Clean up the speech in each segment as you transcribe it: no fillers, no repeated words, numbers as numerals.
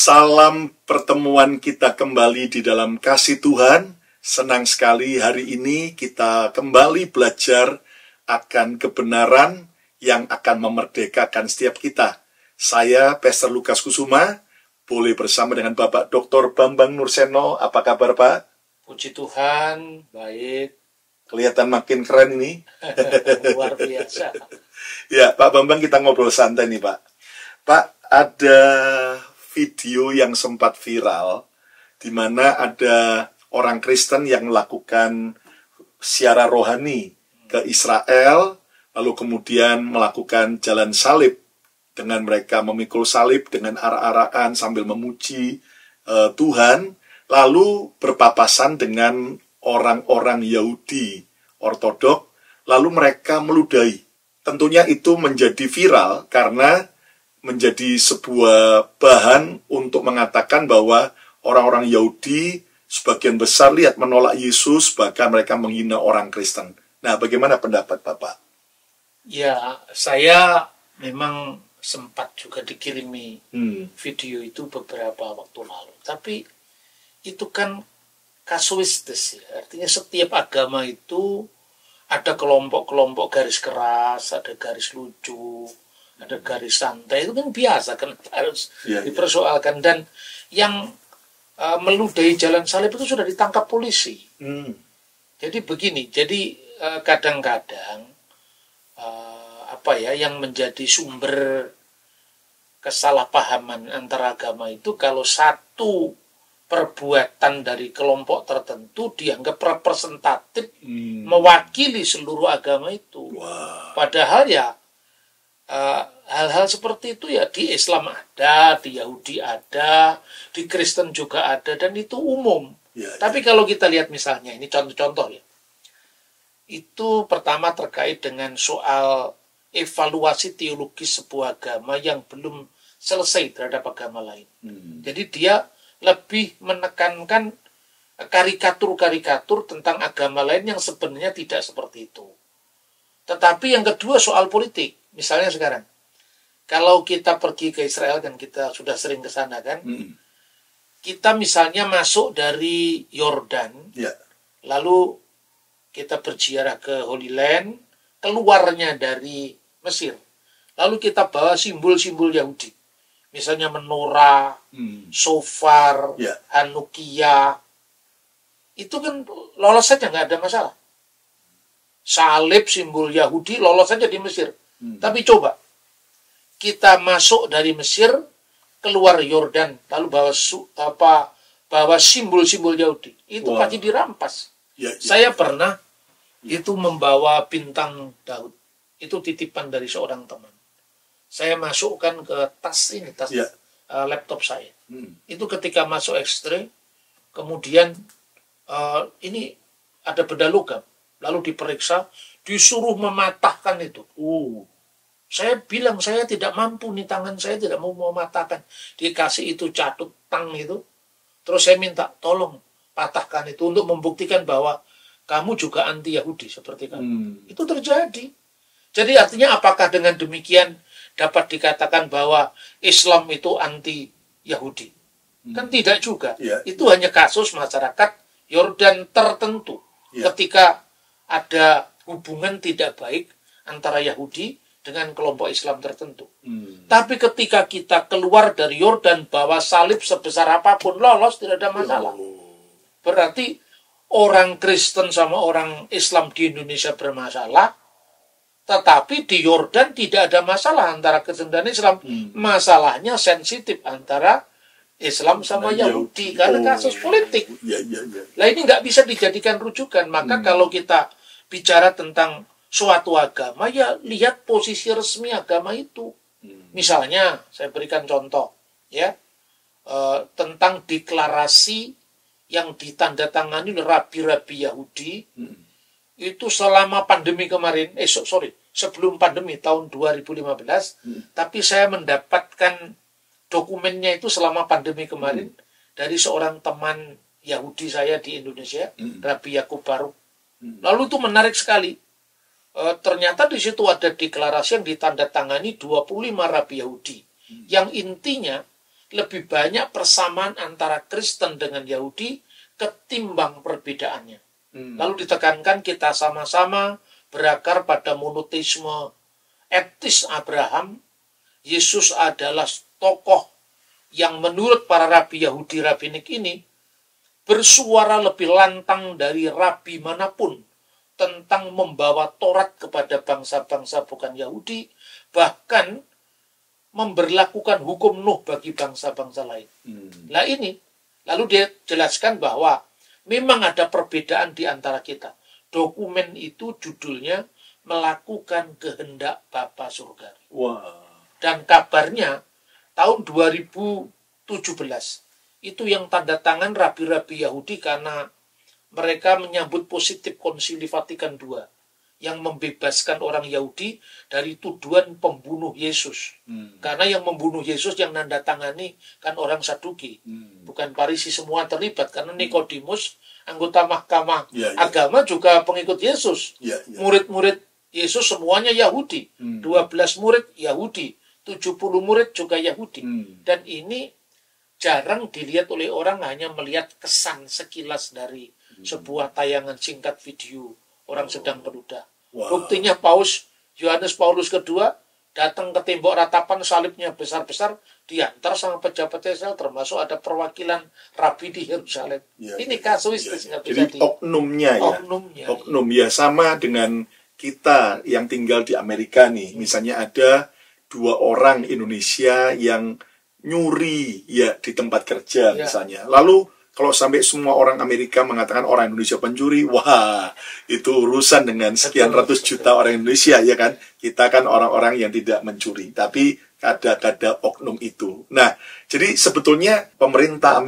Salam pertemuan kita kembali di dalam kasih Tuhan. Senang sekali hari ini kita kembali belajar akan kebenaran yang akan memerdekakan setiap kita. Saya Pastor Lukas Kusuma, boleh bersama dengan Bapak Dr. Bambang Nurseno. Apa kabar, Pak? Puji Tuhan, baik. Kelihatan makin keren ini. Luar biasa. Ya, Pak Bambang, kita ngobrol santai nih, Pak. Pak, ada video yang sempat viral, di mana ada orang Kristen yang melakukan ziarah rohani ke Israel, lalu kemudian melakukan jalan salib, dengan mereka memikul salib dengan arak-arakan sambil memuji Tuhan, lalu berpapasan dengan orang-orang Yahudi Ortodok, lalu mereka meludahi. Tentunya itu menjadi viral karena menjadi sebuah bahan untuk mengatakan bahwa orang-orang Yahudi sebagian besar menolak Yesus, bahkan mereka menghina orang Kristen. Nah, bagaimana pendapat Bapak? Ya, saya memang sempat juga dikirimi video itu beberapa waktu lalu. Tapi itu kan kasuistis ya. Artinya setiap agama itu ada kelompok-kelompok garis keras, ada garis lucu, ada garis santai. Itu kan biasa kan, harus dipersoalkan. Dan yang meludahi jalan salib itu sudah ditangkap polisi. Jadi begini, kadang-kadang yang menjadi sumber kesalahpahaman antara agama itu, kalau satu perbuatan dari kelompok tertentu dianggap representatif mewakili seluruh agama itu. Padahal ya hal-hal seperti itu ya di Islam ada, di Yahudi ada, di Kristen juga ada, dan itu umum. Tapi kalau kita lihat misalnya, ini contoh-contoh ya, itu pertama terkait dengan soal evaluasi teologis sebuah agama yang belum selesai terhadap agama lain. Jadi dia lebih menekankan karikatur-karikatur tentang agama lain yang sebenarnya tidak seperti itu. Tetapi yang kedua soal politik. Misalnya sekarang, kalau kita pergi ke Israel, dan kita sudah sering ke sana kan, kita misalnya masuk dari Yordan, lalu kita berziarah ke Holy Land, keluarnya dari Mesir, lalu kita bawa simbol-simbol Yahudi, misalnya menorah, shofar, Hanukkah, itu kan lolos saja, nggak ada masalah. Salib simbol Yahudi lolos saja di Mesir. Tapi coba kita masuk dari Mesir, keluar Yordan, lalu bawa simbol-simbol Yahudi, itu pasti dirampas. Saya pernah itu membawa bintang Daud, itu titipan dari seorang teman. Saya masukkan ke tas laptop saya. Itu ketika masuk X-ray, kemudian ini ada benda logam, lalu diperiksa, disuruh mematahkan itu. Saya bilang saya tidak mampu nih, tangan saya tidak mau mematahkan. Dikasih itu catut tang itu, terus saya minta tolong patahkan itu untuk membuktikan bahwa kamu juga anti Yahudi seperti kamu. Itu terjadi. Jadi artinya apakah dengan demikian dapat dikatakan bahwa Islam itu anti Yahudi? Kan tidak juga. Itu hanya kasus masyarakat Yordan tertentu. Ketika ada hubungan tidak baik antara Yahudi dengan kelompok Islam tertentu. Tapi ketika kita keluar dari Yordan, bawa salib sebesar apapun, lolos, tidak ada masalah. Berarti orang Kristen sama orang Islam di Indonesia bermasalah, tetapi di Yordan tidak ada masalah antara Kristen dan Islam. Masalahnya sensitif antara Islam sama Yahudi karena kasus politik. Nah, ini nggak bisa dijadikan rujukan. Maka kalau kita bicara tentang suatu agama, ya lihat posisi resmi agama itu. Misalnya saya berikan contoh ya, tentang deklarasi yang ditandatangani oleh rabi-rabi Yahudi itu selama pandemi kemarin, sebelum pandemi tahun 2015, tapi saya mendapatkan dokumennya itu selama pandemi kemarin dari seorang teman Yahudi saya di Indonesia, Rabi Yakub Baruk. Lalu itu menarik sekali. Ternyata di situ ada deklarasi yang ditandatangani 25 rabi Yahudi, yang intinya lebih banyak persamaan antara Kristen dengan Yahudi ketimbang perbedaannya. Lalu ditekankan kita sama-sama berakar pada monoteisme etnis Abraham. Yesus adalah tokoh yang menurut para rabi Yahudi rabbinik ini bersuara lebih lantang dari rabi manapun tentang membawa Taurat kepada bangsa-bangsa bukan Yahudi, bahkan memberlakukan hukum Nuh bagi bangsa-bangsa lain. Nah ini, lalu dia jelaskan bahwa memang ada perbedaan di antara kita. Dokumen itu judulnya Melakukan Kehendak Bapa Surgawi. Wah. Dan kabarnya tahun 2017 itu yang tanda tangan rabi-rabi Yahudi karena mereka menyambut positif Konsili Vatikan II yang membebaskan orang Yahudi dari tuduhan pembunuh Yesus. Karena yang membunuh Yesus yang nandatangani kan orang Saduki, bukan Farisi semua terlibat. Karena Nikodemus, anggota mahkamah agama juga pengikut Yesus. Murid-murid Yesus semuanya Yahudi. 12 murid Yahudi, 70 murid juga Yahudi. Dan ini jarang dilihat oleh orang, hanya melihat kesan sekilas dari sebuah tayangan singkat video orang sedang berludah. Buktinya Yohanes Paulus II datang ke tembok ratapan, salibnya besar-besar, diantar sama pejabat Israel, termasuk ada perwakilan rabi di Yerusalem. Ini kasuistis. Jadi oknumnya ya. Oknum ya, sama dengan kita yang tinggal di Amerika nih. Misalnya ada 2 orang Indonesia yang nyuri ya di tempat kerja misalnya. Lalu kalau sampai semua orang Amerika mengatakan orang Indonesia pencuri, wah, itu urusan dengan sekian ratus juta orang Indonesia, ya kan? Kita kan orang-orang yang tidak mencuri, tapi ada oknum itu. Nah, jadi sebetulnya pemerintah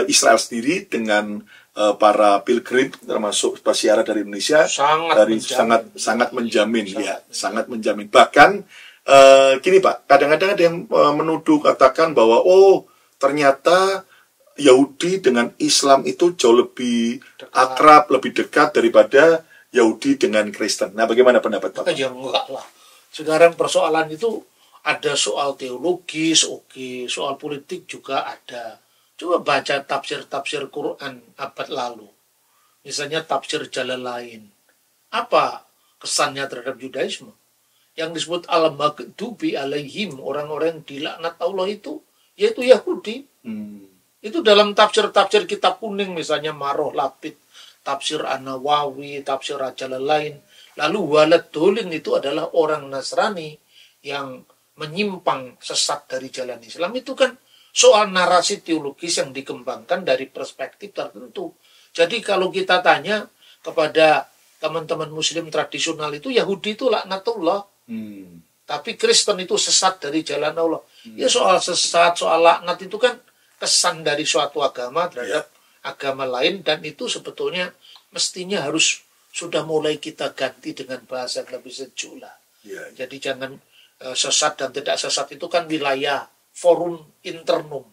Israel sendiri dengan para pilgrim, termasuk peziarah dari Indonesia, sangat menjamin, ya, sangat menjamin. Bahkan gini Pak, kadang-kadang ada yang menuduh, katakan bahwa ternyata Yahudi dengan Islam itu jauh lebih akrab, lebih dekat daripada Yahudi dengan Kristen. Nah, bagaimana pendapat Bapak? Ya enggak lah. Sekarang persoalan itu ada soal teologis, soal politik juga ada. Coba baca tafsir-tafsir Quran abad lalu. Misalnya tafsir Jalalain. Apa kesannya terhadap Judaisme? Yang disebut al-maghdubi alaihim, orang-orang yang dilaknat Allah itu, yaitu Yahudi. Itu dalam tafsir-tafsir kitab kuning, misalnya Maroh Lapid, tafsir An-Nawawi, tafsir Jalalain. Lalu walad dolin itu adalah orang Nasrani yang menyimpang sesat dari jalan Islam. Itu kan soal narasi teologis yang dikembangkan dari perspektif tertentu. Jadi kalau kita tanya kepada teman-teman Muslim tradisional itu, Yahudi itu laknatullah. Tapi Kristen itu sesat dari jalan Allah. Ya soal sesat, soal laknat itu kan kesan dari suatu agama terhadap agama lain, dan itu sebetulnya mestinya harus sudah mulai kita ganti dengan bahasa yang lebih sejuk lah. Jadi jangan sesat dan tidak sesat itu kan wilayah forum internum.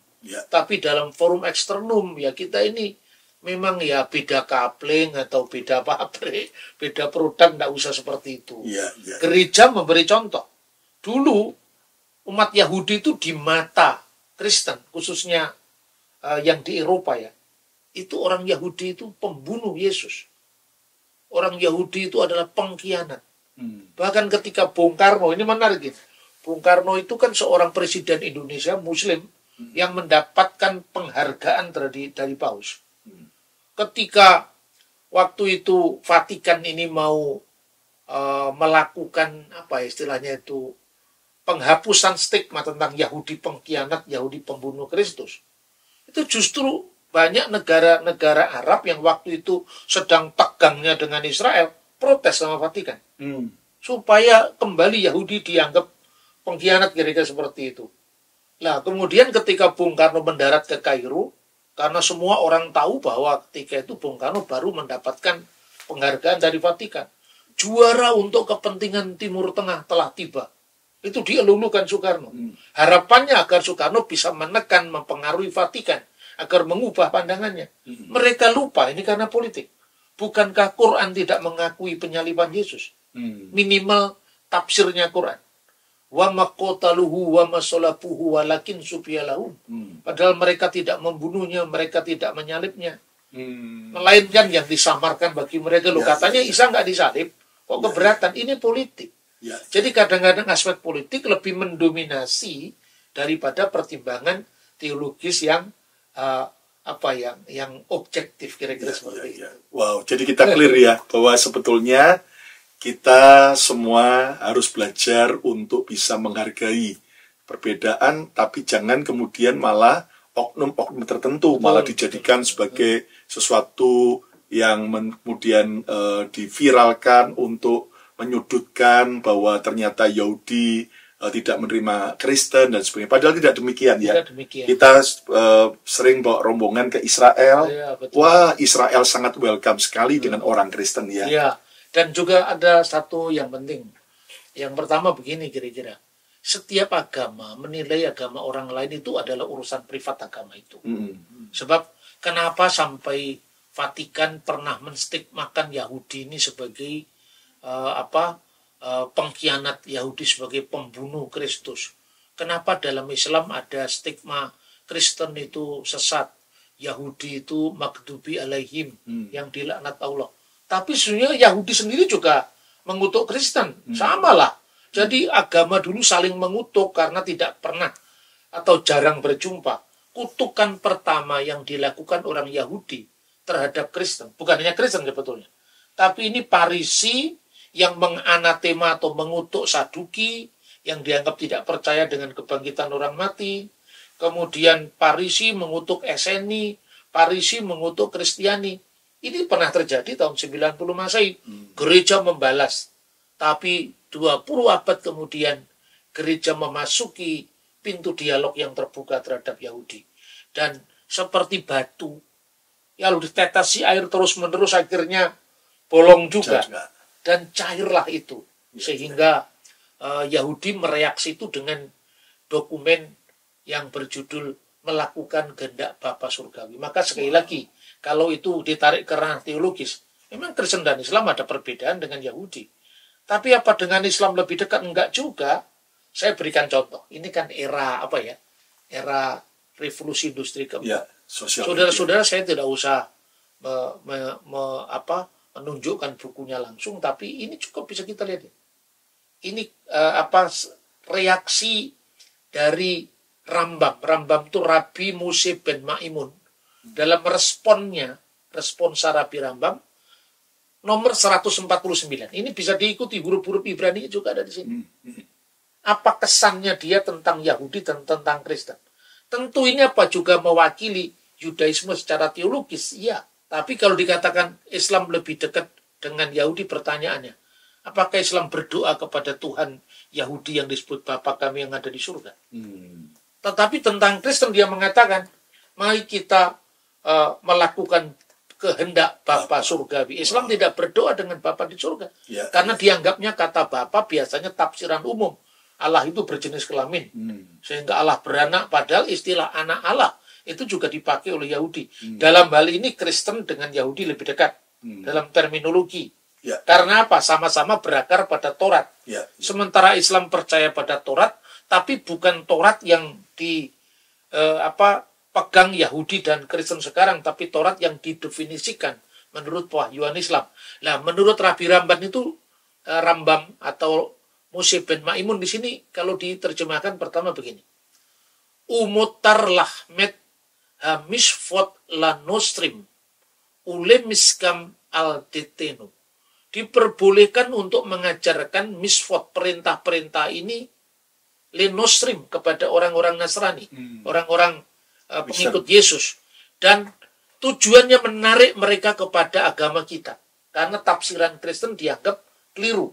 Tapi dalam forum eksternum ya kita ini memang ya beda kapling atau beda pabrik, beda produk, tidak usah seperti itu. Gereja memberi contoh. Dulu umat Yahudi itu di mata Kristen, khususnya yang di Eropa ya, itu orang Yahudi itu pembunuh Yesus. Orang Yahudi itu adalah pengkhianat. Bahkan ketika Bung Karno, ini menarik gitu, Bung Karno itu kan seorang presiden Indonesia Muslim yang mendapatkan penghargaan dari Paus. Ketika waktu itu Vatikan ini mau melakukan apa istilahnya itu penghapusan stigma tentang Yahudi pengkhianat, Yahudi pembunuh Kristus. Itu justru banyak negara-negara Arab yang waktu itu sedang tegangnya dengan Israel protes sama Vatikan. Supaya kembali Yahudi dianggap pengkhianat, kira-kira seperti itu. Nah, kemudian ketika Bung Karno mendarat ke Kairo, karena semua orang tahu bahwa ketika itu Bung Karno baru mendapatkan penghargaan dari Vatikan. Juara untuk kepentingan Timur Tengah telah tiba. Itu dielulukan Soekarno. Harapannya agar Soekarno bisa menekan, mempengaruhi Vatikan agar mengubah pandangannya. Mereka lupa ini karena politik. Bukankah Quran tidak mengakui penyaliban Yesus? Minimal tafsirnya Quran. wa maqataluhu wa masalabuhu walakin subiyalahum. Padahal mereka tidak membunuhnya, mereka tidak menyalibnya. Melainkan yang disamarkan bagi mereka. Loh, katanya Isa nggak disalib, kok keberatan? Ini politik. Jadi kadang-kadang aspek politik lebih mendominasi daripada pertimbangan teologis yang yang objektif, kira-kira seperti itu. Wow, jadi kita clear ya bahwa sebetulnya kita semua harus belajar untuk bisa menghargai perbedaan, tapi jangan kemudian malah oknum-oknum tertentu malah dijadikan sebagai sesuatu yang kemudian diviralkan untuk menyudutkan bahwa ternyata Yahudi tidak menerima Kristen dan sebagainya. Padahal tidak demikian ya. Kita sering bawa rombongan ke Israel. Wah, Israel sangat welcome sekali dengan orang Kristen ya. Iya. Dan juga ada satu yang penting. Yang pertama begini kira-kira. Setiap agama menilai agama orang lain itu adalah urusan privat agama itu. Sebab kenapa sampai Vatikan pernah menstigmakan Yahudi ini sebagai pengkhianat, Yahudi sebagai pembunuh Kristus. Kenapa dalam Islam ada stigma Kristen itu sesat, Yahudi itu maghdubi alaihim, yang dilaknat Allah. Tapi sebenarnya Yahudi sendiri juga mengutuk Kristen, samalah. Jadi agama dulu saling mengutuk karena tidak pernah atau jarang berjumpa. Kutukan pertama yang dilakukan orang Yahudi terhadap Kristen, bukan hanya Kristen sebetulnya, tapi ini Parisi yang menganatema atau mengutuk Saduki, yang dianggap tidak percaya dengan kebangkitan orang mati. Kemudian Parisi mengutuk Eseni, Parisi mengutuk Kristiani. Ini pernah terjadi tahun 90 Masehi. Gereja membalas. Tapi 20 abad kemudian, gereja memasuki pintu dialog yang terbuka terhadap Yahudi. Dan seperti batu, ya lalu ditetesi air terus-menerus, akhirnya bolong juga. Dan cairlah itu. Sehingga Yahudi mereaksi itu dengan dokumen yang berjudul melakukan kehendak Bapa Surgawi. Maka sekali lagi, kalau itu ditarik ke ranah teologis, memang Kristen dan Islam ada perbedaan dengan Yahudi. Tapi apa dengan Islam lebih dekat? Enggak juga. Saya berikan contoh. Ini kan era era revolusi industri keempat. Saudara-saudara, saya tidak usah menunjukkan bukunya langsung, tapi ini cukup bisa kita lihat. Ini reaksi dari Rambam. Rambam itu Rabi Moshe ben Maimun. Dalam respons Rabi Rambam, nomor 149. Ini bisa diikuti, huruf-huruf Ibrani juga ada di sini. Apa kesannya dia tentang Yahudi dan tentang Kristen? Tentu ini juga mewakili Yudaisme secara teologis, iya. Tapi kalau dikatakan Islam lebih dekat dengan Yahudi, pertanyaannya, apakah Islam berdoa kepada Tuhan Yahudi yang disebut Bapa kami yang ada di surga? Tetapi tentang Kristen dia mengatakan, mari kita melakukan kehendak Bapa surgawi. Islam tidak berdoa dengan Bapa di surga. Karena dianggapnya kata Bapa biasanya tafsiran umum. Allah itu berjenis kelamin. Sehingga Allah beranak, padahal istilah anak Allah itu juga dipakai oleh Yahudi. Dalam hal ini Kristen dengan Yahudi lebih dekat dalam terminologi. Karena apa? Sama-sama berakar pada Taurat. Sementara Islam percaya pada Taurat, tapi bukan Taurat yang pegang Yahudi dan Kristen sekarang, tapi Taurat yang didefinisikan menurut pewahyuan Islam. Nah, menurut Rabi Rambam itu Rambam atau Moshe ben Maimun di sini kalau diterjemahkan pertama begini. Umutar lahmet hamishfot la nostrim ulemiskam al detenu. Diperbolehkan untuk mengajarkan misfot, perintah-perintah ini le nostrim kepada orang-orang Nasrani, orang-orang pengikut Yesus, dan tujuannya menarik mereka kepada agama kita karena tafsiran Kristen dianggap keliru.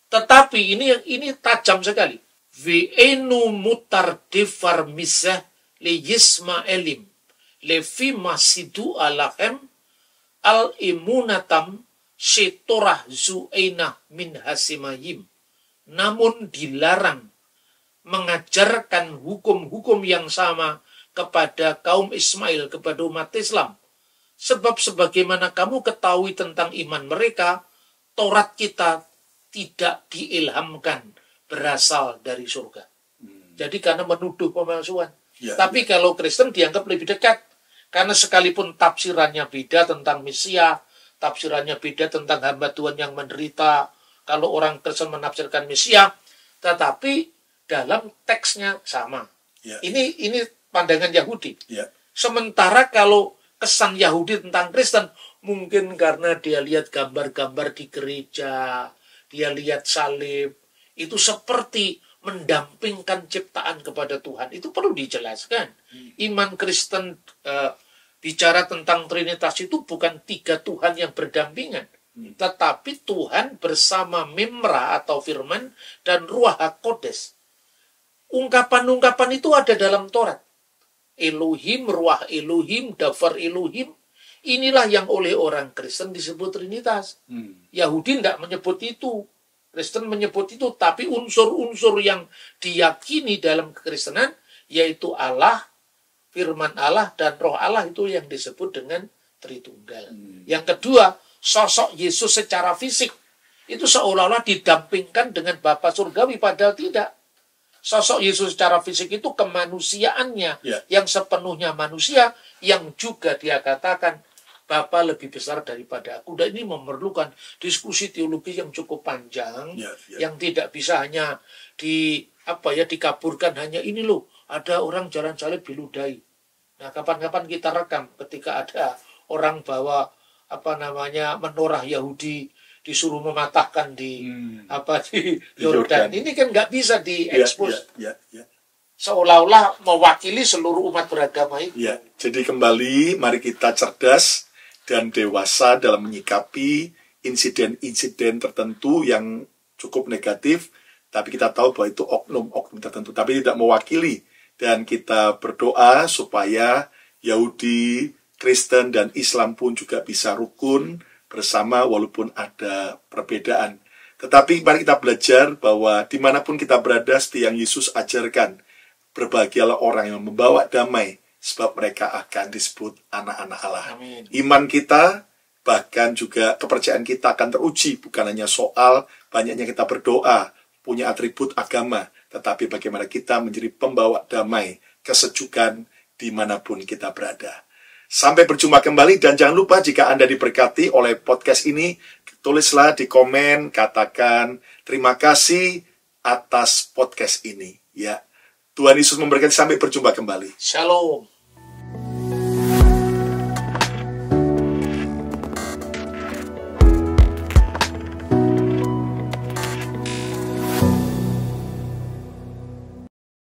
Tetapi ini tajam sekali. Ve'enu mutar defar misah le yismaelim le fi masidu alahem al imunatam setorah zu'ainah min hasimayim. Namun dilarang mengajarkan hukum-hukum yang sama kepada kaum Ismail, kepada umat Islam. Sebab sebagaimana kamu ketahui tentang iman mereka, Taurat kita tidak diilhamkan berasal dari surga. Jadi karena menuduh pemalsuan. Ya, Tapi kalau Kristen dianggap lebih dekat. Karena sekalipun tafsirannya beda tentang Mesias, tafsirannya beda tentang hamba Tuhan yang menderita. Kalau orang Kristen menafsirkan Mesias, tetapi dalam teksnya sama. ya, Ini pandangan Yahudi. ya, Sementara kalau kesan Yahudi tentang Kristen, mungkin karena dia lihat gambar-gambar di gereja, dia lihat salib, itu seperti mendampingkan ciptaan kepada Tuhan. Itu perlu dijelaskan. Iman Kristen bicara tentang Trinitas itu bukan 3 Tuhan yang berdampingan. Tetapi Tuhan bersama Memra atau firman dan Ruach HaKodes. Ungkapan-ungkapan itu ada dalam Taurat. Elohim, Ruach Elohim, Davar Elohim. Inilah yang oleh orang Kristen disebut Trinitas. Yahudi tidak menyebut itu. Kristen menyebut itu, tapi unsur-unsur yang diyakini dalam kekristenan, yaitu Allah, firman Allah, dan roh Allah itu yang disebut dengan Tritunggal. Yang kedua, sosok Yesus secara fisik, itu seolah-olah didampingkan dengan Bapa Surgawi, padahal tidak. Sosok Yesus secara fisik itu kemanusiaannya, yang sepenuhnya manusia, yang juga dia katakan, Bapa lebih besar daripada aku. Dan ini memerlukan diskusi teologi yang cukup panjang, yang tidak bisa hanya dikaburkan hanya ini loh. Ada orang jalan salib diludahi. Nah, kapan-kapan kita rekam ketika ada orang bawa menorah Yahudi disuruh mematahkan di Yordan. Ini kan nggak bisa diekspos. Seolah-olah mewakili seluruh umat beragama itu. Ya, jadi kembali mari kita cerdas dan dewasa dalam menyikapi insiden-insiden tertentu yang cukup negatif, tapi kita tahu bahwa itu oknum-oknum tertentu, tapi tidak mewakili. Dan kita berdoa supaya Yahudi, Kristen, dan Islam pun juga bisa rukun bersama walaupun ada perbedaan. Tetapi mari kita belajar bahwa dimanapun kita berada, seperti yang Yesus ajarkan, berbahagialah orang yang membawa damai, sebab mereka akan disebut anak-anak Allah. Amin. Iman kita, bahkan juga kepercayaan kita akan teruji, bukan hanya soal banyaknya kita berdoa, punya atribut agama, tetapi bagaimana kita menjadi pembawa damai, kesejukan dimanapun kita berada. Sampai berjumpa kembali, dan jangan lupa jika Anda diberkati oleh podcast ini, tulislah di komen, katakan terima kasih atas podcast ini. Ya, Tuhan Yesus memberkati, sampai berjumpa kembali. Shalom.